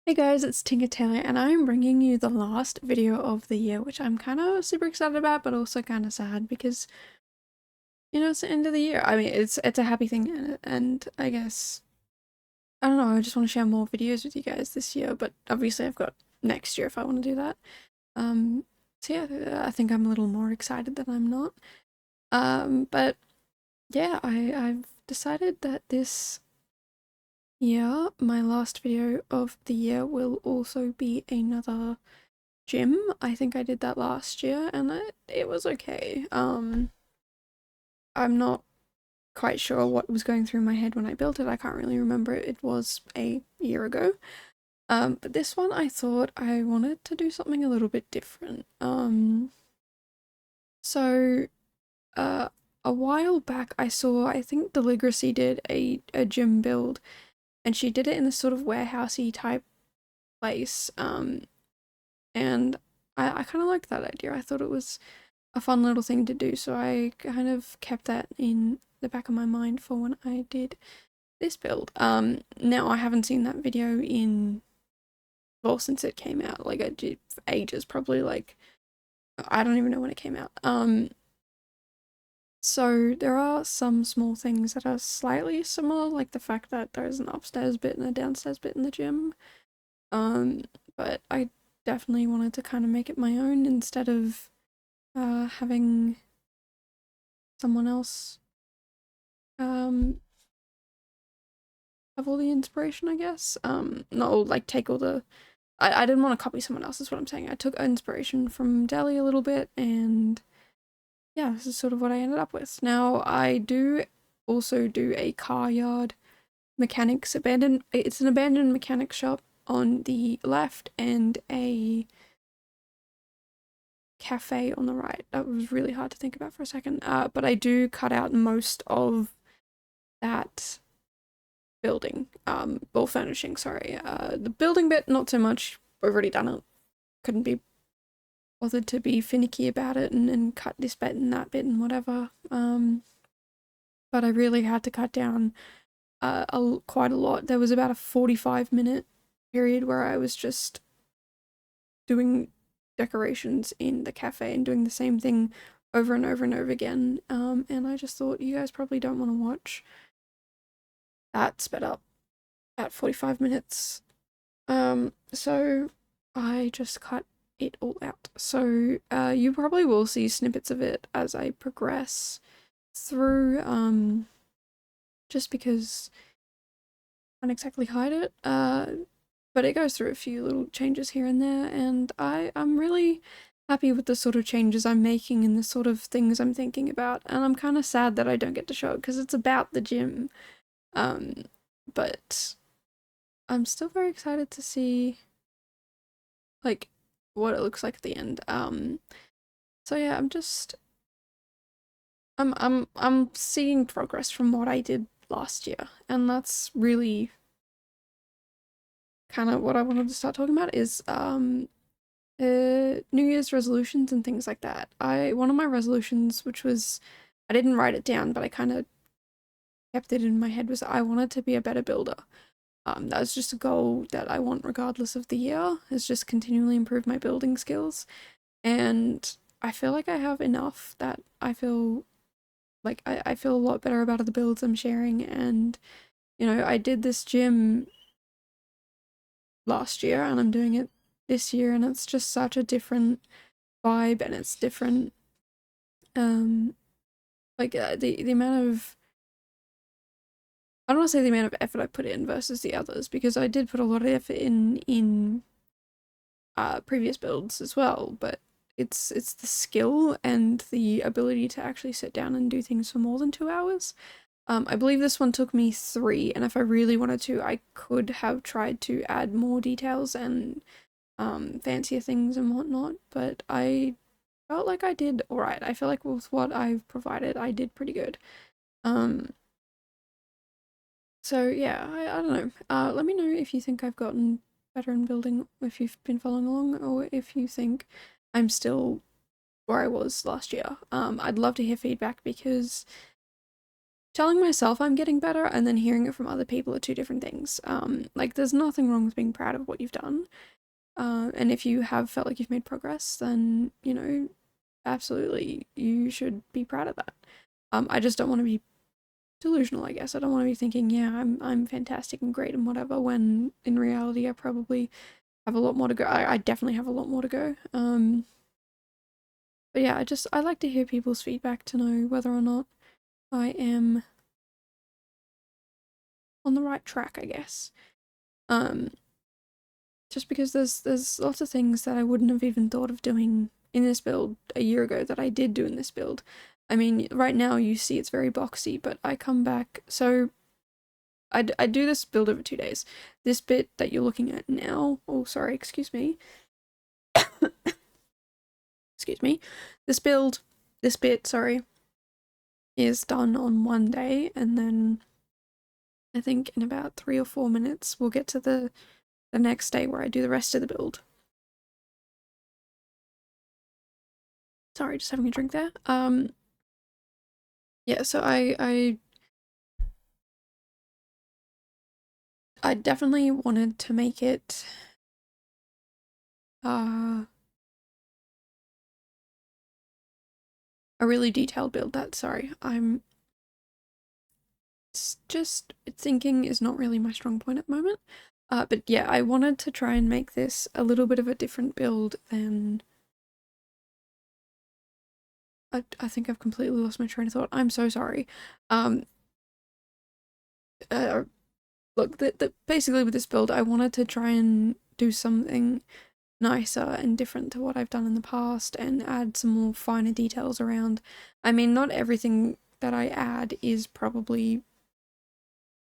Hey guys, it's Tinker Taylor and I'm bringing you the last video of the year, which I'm kind of super excited about, but also kind of sad because, it's the end of the year. I mean, it's a happy thing and I guess, I don't know, I just want to share more videos with you guys this year, but obviously I've got next year if I want to do that. Um, so yeah, I think I'm a little more excited than I'm not. But yeah, I've decided that this year, my last video of the year will also be another gym. I think I did that last year and it was okay. I'm not quite sure what was going through my head when I built it. I can't really remember. It was a year ago. But this one I thought I wanted to do something a little bit different. So uh a while back I think Deligracy did a gym build and she did it in this sort of warehousey type place. And I kind of liked that idea. I thought it was a fun little thing to do, so I kind of kept that in the back of my mind for when I did this build. Now I haven't seen that video in, well, since it came out, like I did for ages, probably like, I don't even know when it came out. So there are some small things that are slightly similar, like the fact that there's an upstairs bit and a downstairs bit in the gym. Um, but I definitely wanted to kind of make it my own instead of having someone else um have all the inspiration, I guess. No, like take all the. I didn't want to copy someone else. Is what I'm saying. I took inspiration from Delhi a little bit, and yeah, this is sort of what I ended up with. Now I do also do a car yard mechanics abandoned. It's an abandoned mechanic shop on the left and a cafe on the right. That was really hard to think about for a second. But I do cut out most of that building, or furnishing, sorry. The building bit, not so much. We've already done it. Couldn't be bothered to be finicky about it and cut this bit and that bit and whatever. But I really had to cut down quite a lot. There was about a 45-minute period where I was just doing decorations in the cafe and doing the same thing over and over and over again. And I just thought you guys probably don't want to watch that sped up at 45 minutes. So I just cut it all out. So you probably will see snippets of it as I progress through, just because I can't exactly hide it. But it goes through a few little changes here and there, and I'm really happy with the sort of changes I'm making and the sort of things I'm thinking about, and I'm kind of sad that I don't get to show it because it's about the gym. Um, but I'm still very excited to see like what it looks like at the end. So yeah, I'm seeing progress from what I did last year, and that's really kind of what I wanted to start talking about is New Year's resolutions and things like that. One of my resolutions, which was, I didn't write it down, but I kind of kept it in my head, was I wanted to be a better builder. That was just a goal that I want regardless of the year, is just continually improve my building skills. And I feel like I have enough that I feel like I feel a lot better about the builds I'm sharing. And, I did this gym last year and I'm doing it this year, and it's just such a different vibe and it's different. Um, the amount of, I don't want to say the amount of effort I put in versus the others, because I did put a lot of effort in previous builds as well, but it's the skill and the ability to actually sit down and do things for more than 2 hours. I believe this one took me 3, and if I really wanted to, I could have tried to add more details and fancier things and whatnot, but I felt like I did alright. I feel like with what I've provided, I did pretty good. Um, so yeah, I don't know. Let me know if you think I've gotten better in building, if you've been following along, or if you think I'm still where I was last year. I'd love to hear feedback because telling myself I'm getting better and then hearing it from other people are two different things. Like there's nothing wrong with being proud of what you've done. And if you have felt like you've made progress, then, you know, absolutely you should be proud of that. I just don't want to be delusional, I guess. I don't want to be thinking, yeah, I'm fantastic and great and whatever, when in reality I probably have a lot more to go. I definitely have a lot more to go. But yeah, I like to hear people's feedback to know whether or not I am on the right track, I guess. Um, just because there's lots of things that I wouldn't have even thought of doing in this build a year ago that I did do in this build. I mean, right now you see it's very boxy, but I come back, so I do this build over 2 days. This bit that you're looking at now, oh sorry, excuse me, excuse me, this bit, sorry, is done on one day, and then I think in about 3 or 4 minutes we'll get to the next day where I do the rest of the build. Sorry, just having a drink there. Yeah, so I definitely wanted to make it a really detailed build. That, sorry, just thinking is not really my strong point at the moment. But yeah, I wanted to try and make this a little bit of a different build than I think I've completely lost my train of thought. I'm so sorry. Um, uh, Look, basically with this build, I wanted to try and do something nicer and different to what I've done in the past and add some more finer details around. I mean, not everything that I add is probably,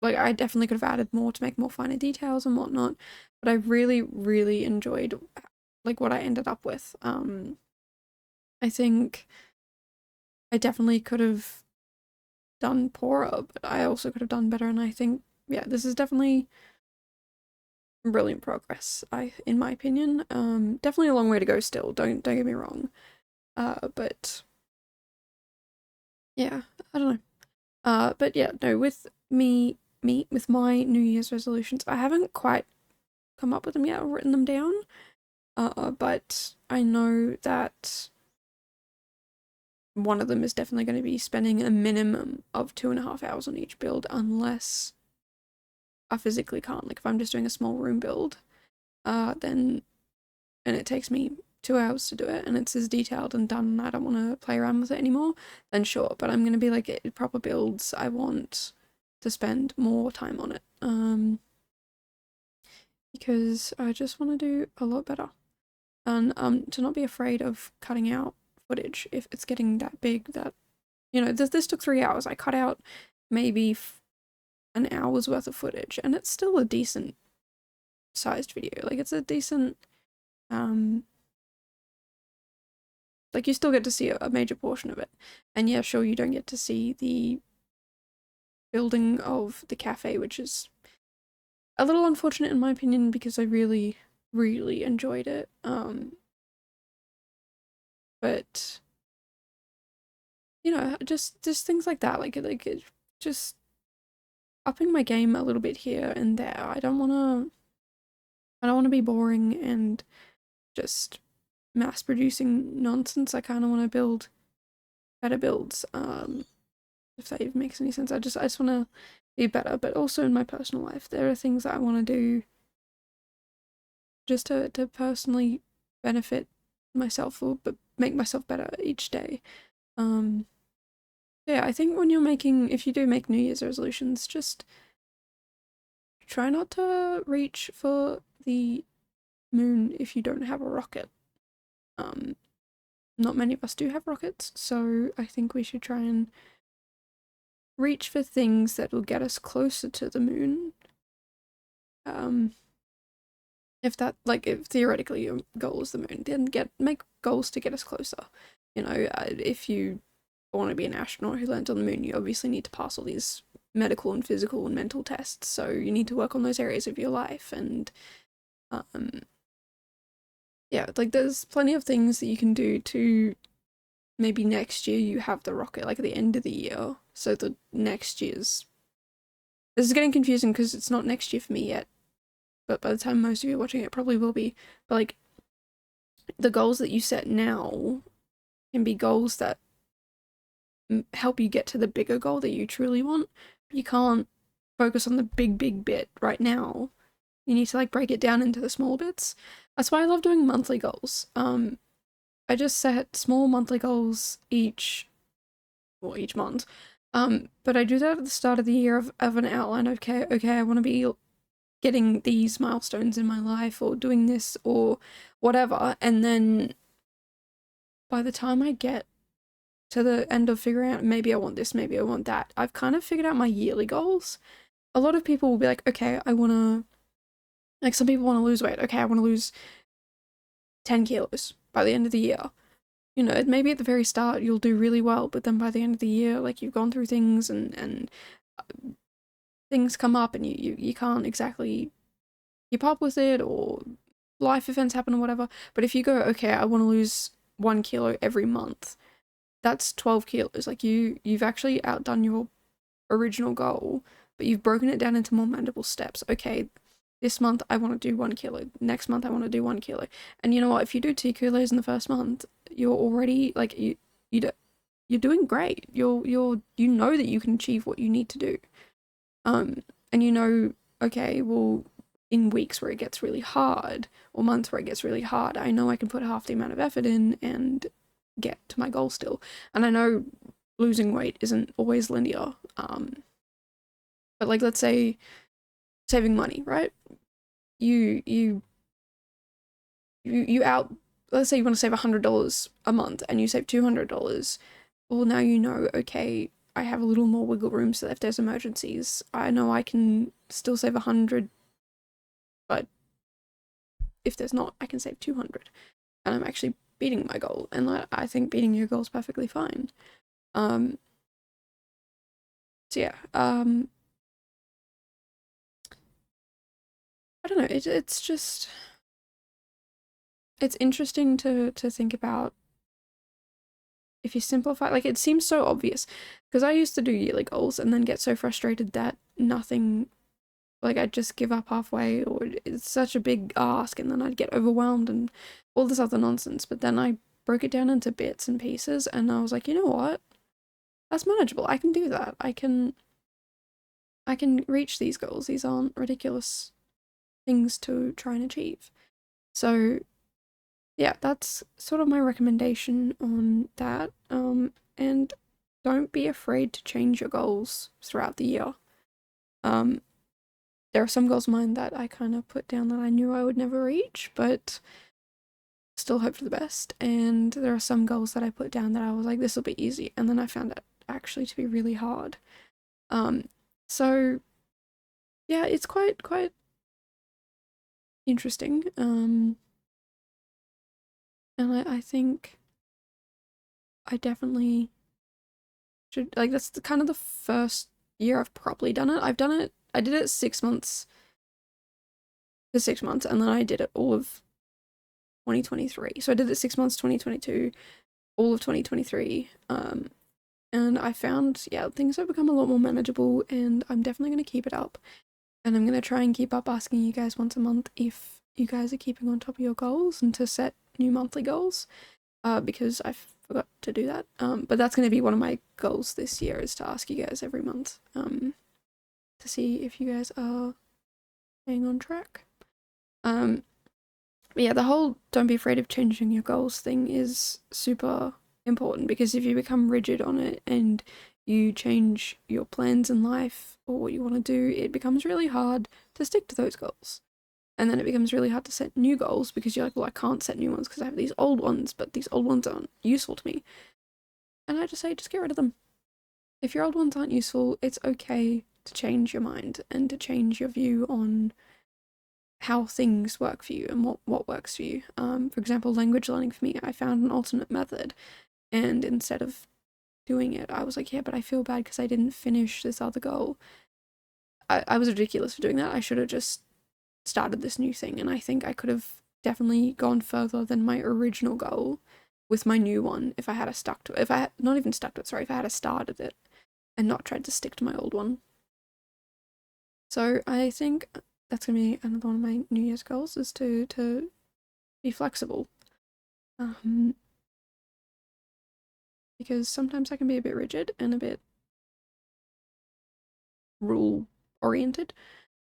like, I definitely could have added more to make more finer details and whatnot, but I really, really enjoyed, like, what I ended up with. I think I definitely could have done poorer, but I also could have done better, and I think, yeah, this is definitely brilliant progress, in my opinion. Definitely a long way to go still, don't get me wrong. But yeah, I don't know. But yeah, no, with with my New Year's resolutions, I haven't quite come up with them yet or written them down. But I know that one of them is definitely going to be spending a minimum of 2.5 hours on each build, unless I physically can't. Like if I'm just doing a small room build, then and it takes me 2 hours to do it, and it's as detailed and done, and I don't want to play around with it anymore, then sure. But I'm going to be like, proper builds, I want to spend more time on it, because I just want to do a lot better, and to not be afraid of cutting out footage if it's getting that big that, you know, this took 3 hours. I cut out maybe an hour's worth of footage, and it's still a decent sized video. Like it's a decent, like you still get to see a major portion of it. And yeah, sure, you don't get to see the building of the cafe, which is a little unfortunate in my opinion, because I really, really enjoyed it. But you know, just things like that, like just upping my game a little bit here and there. I don't wanna be boring and just mass producing nonsense. I kind of want to build better builds. If that even makes any sense. I just want to be better, but also in my personal life, there are things that I want to do just to personally benefit myself, or but make myself better each day. Um, yeah, I think when you're making, if you do make New Year's resolutions, just try not to reach for the moon if you don't have a rocket. Um, Not many of us do have rockets, so I think we should try and reach for things that will get us closer to the moon. If that, like, if theoretically your goal is the moon, then make goals to get us closer. You know, if you want to be an astronaut who lands on the moon, you obviously need to pass all these medical and physical and mental tests, so you need to work on those areas of your life. And yeah, like there's plenty of things that you can do to maybe next year you have the rocket, like at the end of the year, So the next year's, this is getting confusing because it's not next year for me yet, but by the time most of you are watching it, probably will be. But like, the goals that you set now can be goals that help you get to the bigger goal that you truly want. You can't focus on the big bit right now. You need to like break it down into the small bits. That's why I love doing monthly goals. I just set small monthly goals each month. But I do that at the start of the year of an outline. Okay, I want to be getting these milestones in my life or doing this or whatever. And then by the time I get to the end of figuring out maybe I want this, maybe I want that, I've kind of figured out my yearly goals. A lot of people will be like, okay, I want to, like some people want to lose weight. Okay, I want to lose 10 kilos by the end of the year. You know, maybe at the very start you'll do really well, but then by the end of the year, like you've gone through things and things come up and you can't exactly keep up with it, or life events happen or whatever. But if you go, okay, I want to lose 1 kilo every month, that's 12 kilos. Like you've actually outdone your original goal, but you've broken it down into more manageable steps. Okay, this month I want to do 1 kilo. Next month I want to do 1 kilo. And you know what? If you do 2 kilos in the first month, you're already like you're doing great. You know that you can achieve what you need to do. And you know, okay, well, in weeks where it gets really hard or months where it gets really hard, I know I can put half the amount of effort in and get to my goal still. And I know losing weight isn't always linear. But like, let's say saving money, right? You out, let's say you want to save $100 a month and you save $200. Well, now you know, okay, I have a little more wiggle room, so if there's emergencies, I know I can still save 100, but if there's not, I can save 200, and I'm actually beating my goal. And I think beating your goal is perfectly fine. So yeah, I don't know. It's just, it's interesting to think about. If you simplify, like, it seems so obvious because I used to do yearly goals and then get so frustrated that nothing, like, I'd just give up halfway, or it's such a big ask, and then I'd get overwhelmed and all this other nonsense. But then I broke it down into bits and pieces, and I was like, you know what? That's manageable. I can do that. I can reach these goals. These aren't ridiculous things to try and achieve. So yeah, that's sort of my recommendation on that. And don't be afraid to change your goals throughout the year. There are some goals of mine that I kind of put down that I knew I would never reach, but still hope for the best. And there are some goals that I put down that I was like, this will be easy, and then I found it actually to be really hard. So yeah, it's quite interesting. And I think I definitely should, like, that's kind of the first year I've properly done it. I did it 6 months, for 6 months, and then I did it all of 2023. So I did it 6 months, 2022, all of 2023. And I found, yeah, things have become a lot more manageable, and I'm definitely going to keep it up. And I'm going to try and keep up asking you guys once a month if you guys are keeping on top of your goals and to set new monthly goals, because I forgot to do that. But that's going to be one of my goals this year, is to ask you guys every month, to see if you guys are staying on track. But yeah, the whole don't be afraid of changing your goals thing is super important, because if you become rigid on it and you change your plans in life or what you want to do, it becomes really hard to stick to those goals. And then it becomes really hard to set new goals because you're like, well, I can't set new ones because I have these old ones, but these old ones aren't useful to me. And I just say, just get rid of them. If your old ones aren't useful, it's okay to change your mind and to change your view on how things work for you and what works for you. For example, language learning for me, I found an alternate method, and instead of doing it, I was like, yeah, but I feel bad because I didn't finish this other goal. I was ridiculous for doing that. I should have just started this new thing, and I think I could have definitely gone further than my original goal with my new one if I had stuck to it. If I had not even stuck to it, sorry, if I had started it. and not tried to stick to my old one. So I think that's gonna be another one of my New Year's goals, is to be flexible. Because sometimes I can be a bit rigid and a bit rule oriented.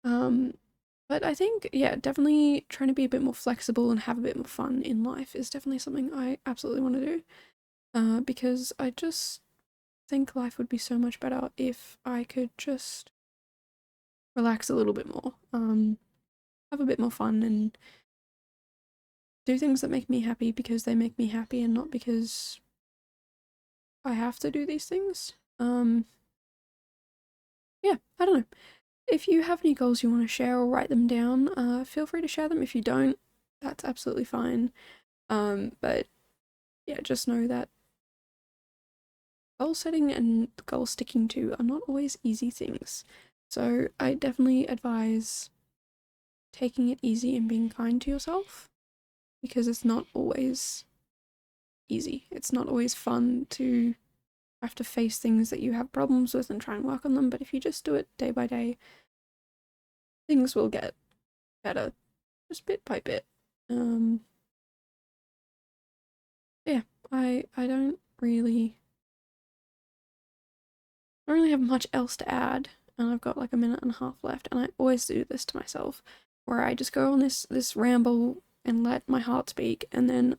But I think, yeah, definitely trying to be a bit more flexible and have a bit more fun in life is definitely something I absolutely want to do. Because I just think life would be so much better if I could just relax a little bit more, have a bit more fun, and do things that make me happy because they make me happy and not because I have to do these things. Yeah, I don't know. If you have any goals you want to share or write them down, feel free to share them. If you don't, that's absolutely fine. But yeah, just know that goal setting and goal sticking to are not always easy things. So I definitely advise taking it easy and being kind to yourself, because it's not always easy. It's not always fun to have to face things that you have problems with and try and work on them. But if you just do it day by day, things will get better, just bit by bit. Yeah, I don't really have much else to add, and I've got like a minute and a half left, and I always do this to myself, where I just go on this ramble and let my heart speak, and then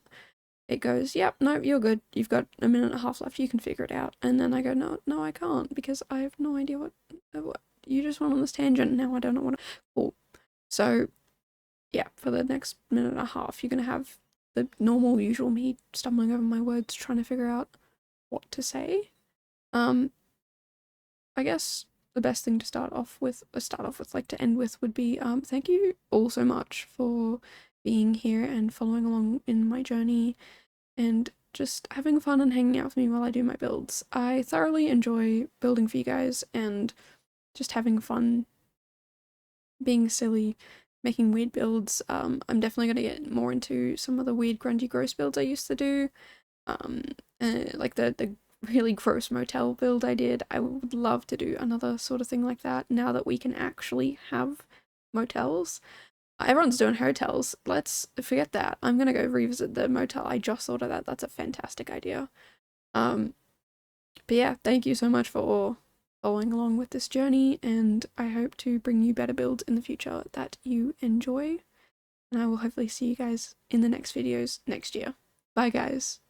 it goes, "Yep, no, you're good. You've got a minute and a half left. You can figure it out." And then I go, "No, no, I can't, because I have no idea what you just went on this tangent. Now I don't know what." Cool. So yeah, for the next minute and a half, you're gonna have the normal, usual me stumbling over my words, trying to figure out what to say. Um, I guess the best thing to start off with, like to end with, would be thank you all so much for being here and following along in my journey and just having fun and hanging out with me while I do my builds. I thoroughly enjoy building for you guys and just having fun, being silly, making weird builds. I'm definitely gonna get more into some of the weird, grungy, gross builds I used to do. Um, like the really gross motel build I did. I would love to do another sort of thing like that now that we can actually have motels. Everyone's doing hotels. Let's forget that. I'm gonna go revisit the motel. I just thought of that. That's a fantastic idea. Um, but yeah, thank you so much for following along with this journey, and I hope to bring you better builds in the future that you enjoy. And I will hopefully see you guys in the next videos next year. Bye, guys.